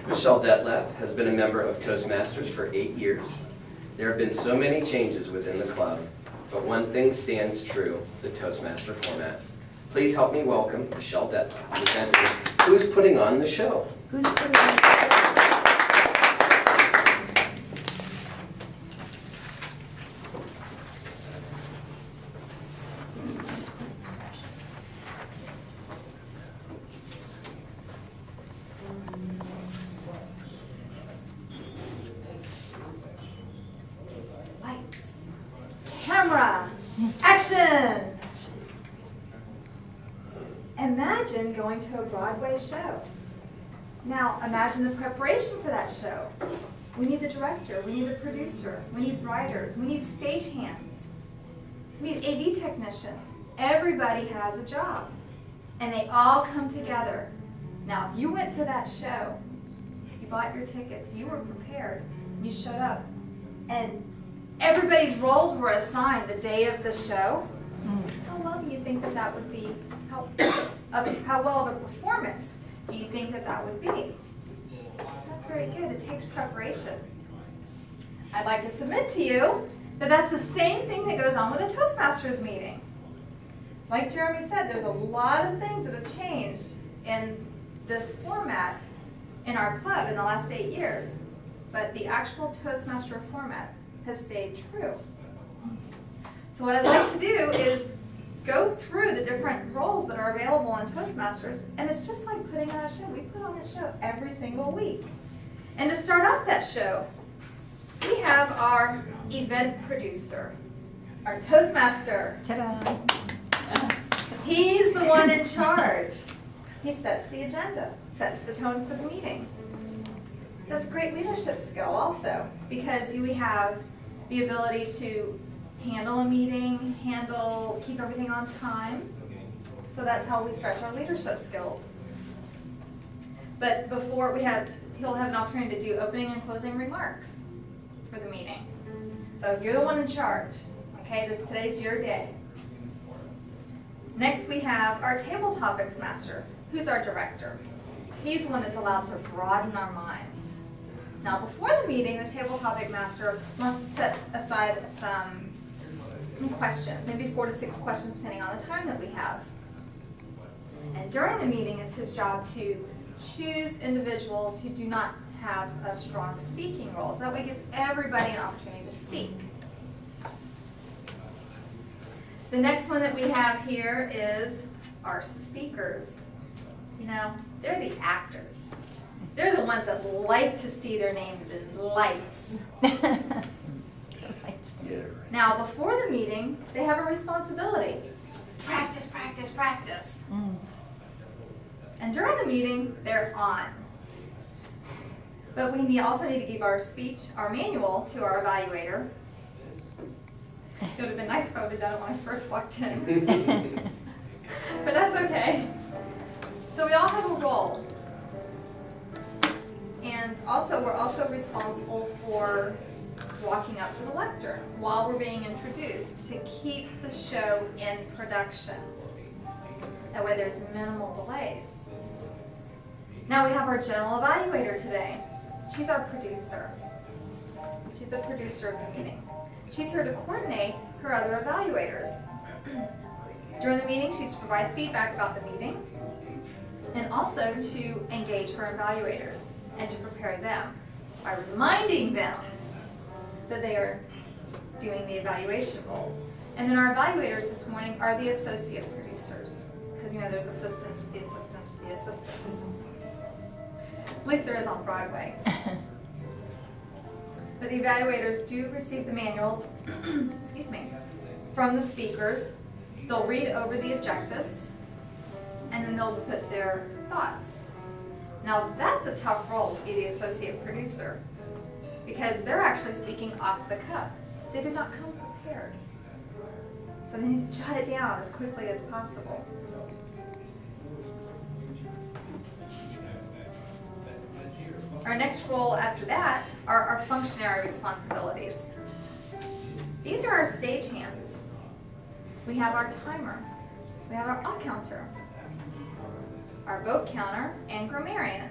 Michelle Detlef has been a member of Toastmasters for 8 years. There have been so many changes within the club, but one thing stands true, the Toastmaster format. Please help me welcome Michelle Detlef, who's putting on the show. Who's putting on the show? Lights, camera, action! Imagine going to a Broadway show. Now imagine the preparation for that show. We need the director, we need the producer, we need writers, we need stagehands, we need AV technicians. Everybody has a job, and they all come together. Now if you went to that show, you bought your tickets, you were prepared, you showed up, and everybody's roles were assigned the day of the show, how well do you think that that would be? How well of a performance do you think that that would be? Not very good. It takes preparation. I'd like to submit to you that that's the same thing that goes on with a Toastmasters meeting. Like Jeremy said, there's a lot of things that have changed in this format in our club in the last 8 years, but the actual Toastmaster format has stayed true. So what I'd like to do is go through the different roles that are available in Toastmasters, and it's just like putting on a show. We put on a show every single week. And to start off that show, we have our event producer, our Toastmaster. Ta-da! He's the one in charge. He sets the agenda, sets the tone for the meeting. That's a great leadership skill also, because we have the ability to handle a meeting, keep everything on time. So that's how we stretch our leadership skills. But before he'll have an opportunity to do opening and closing remarks for the meeting. So you're the one in charge. Okay, today's your day. Next we have our table topics master, who's our director. He's the one that's allowed to broaden our minds. Now before the meeting, the table topic master wants to set aside some questions, maybe 4 to 6 questions depending on the time that we have. And during the meeting, it's his job to choose individuals who do not have a strong speaking role. So that way it gives everybody an opportunity to speak. The next one that we have here is our speakers. You know, they're the actors. They're the ones that like to see their names in lights. Now, before the meeting, they have a responsibility. Practice, practice, practice. And during the meeting, they're on. But we also need to give our speech, our manual, to our evaluator. It would have been nice if I would have done it when I first walked in. But that's okay. So we all have a role. And we're also responsible for walking up to the lectern while we're being introduced to keep the show in production. That way there's minimal delays. Now we have our general evaluator today. She's our producer. She's the producer of the meeting. She's here to coordinate her other evaluators. During the meeting, she's to provide feedback about the meeting and also to engage her evaluators and to prepare them by reminding them that they are doing the evaluation roles. And then our evaluators this morning are the associate producers, because you know there's assistants to the assistants to the assistants. At least there is on Broadway. But the evaluators do receive the manuals, excuse me, from the speakers. They'll read over the objectives, and then they'll put their thoughts. Now that's a tough role to be the associate producer, because they're actually speaking off the cuff. They did not come prepared. So they need to jot it down as quickly as possible. Our next role after that are our functionary responsibilities. These are our stagehands. We have our timer. We have our odd counter, our vote counter, and grammarian.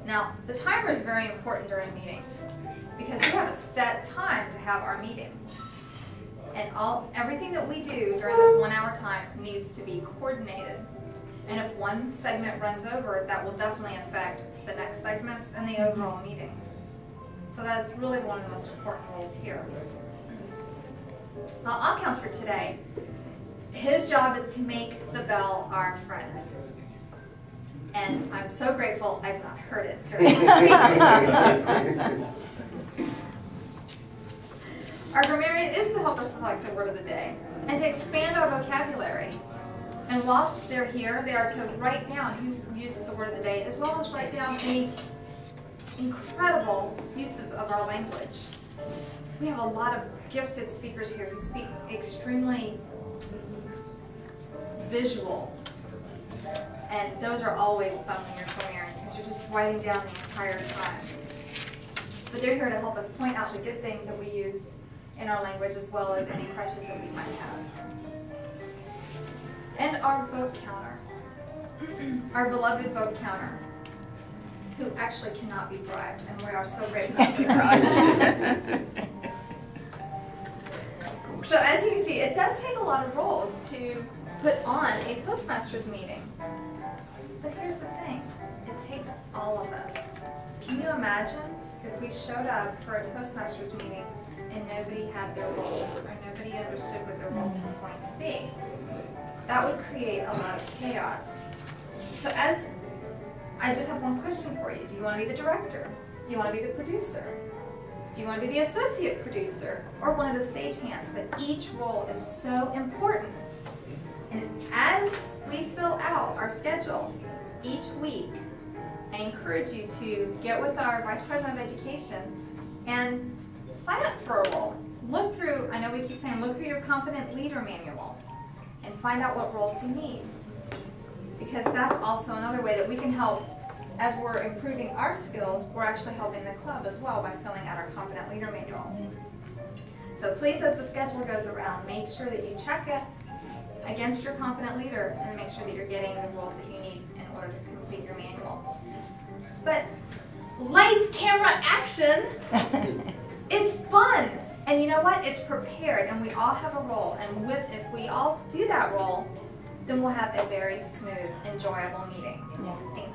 Now, the timer is very important during a meeting because we have a set time to have our meeting. And everything that we do during this 1 hour time needs to be coordinated. And if one segment runs over, that will definitely affect the next segments and the overall meeting. So that's really one of the most important roles here. Our counter today, his job is to make the bell our friend. And I'm so grateful I've not heard it during my speech. Our grammarian is to help us select a word of the day and to expand our vocabulary. And whilst they're here, they are to write down who uses the word of the day, as well as write down any incredible uses of our language. We have a lot of gifted speakers here who speak extremely visual. And those are always fun when you're grammarian because you're just writing down the entire time. But they're here to help us point out the good things that we use in our language as well as any crutches that we might have. And our vote counter, our beloved vote counter, who actually cannot be bribed, and we are so grateful for that. So as you can see, it does take a lot of roles to put on a Toastmasters meeting. But here's the thing, it takes all of us. Can you imagine if we showed up for a Toastmasters meeting and nobody had their roles, or nobody understood what their roles was going to be? That would create a lot of chaos. So I just have one question for you. Do you want to be the director? Do you want to be the producer? Do you want to be the associate producer? Or one of the stagehands? But each role is so important. And as we fill out our schedule each week, I encourage you to get with our Vice President of Education and sign up for a role. Look through, I know we keep saying, look through your Competent Leader Manual and find out what roles you need. Because that's also another way that we can help. As we're improving our skills, we're actually helping the club as well by filling out our Competent Leader Manual. So please, as the schedule goes around, make sure that you check it against your Competent Leader and make sure that you're getting the roles that you need in order to complete your manual. But lights, camera, action! It's fun! And you know what? It's prepared, and we all have a role. And if we all do that role, then we'll have a very smooth, enjoyable meeting. Yeah. Thank you.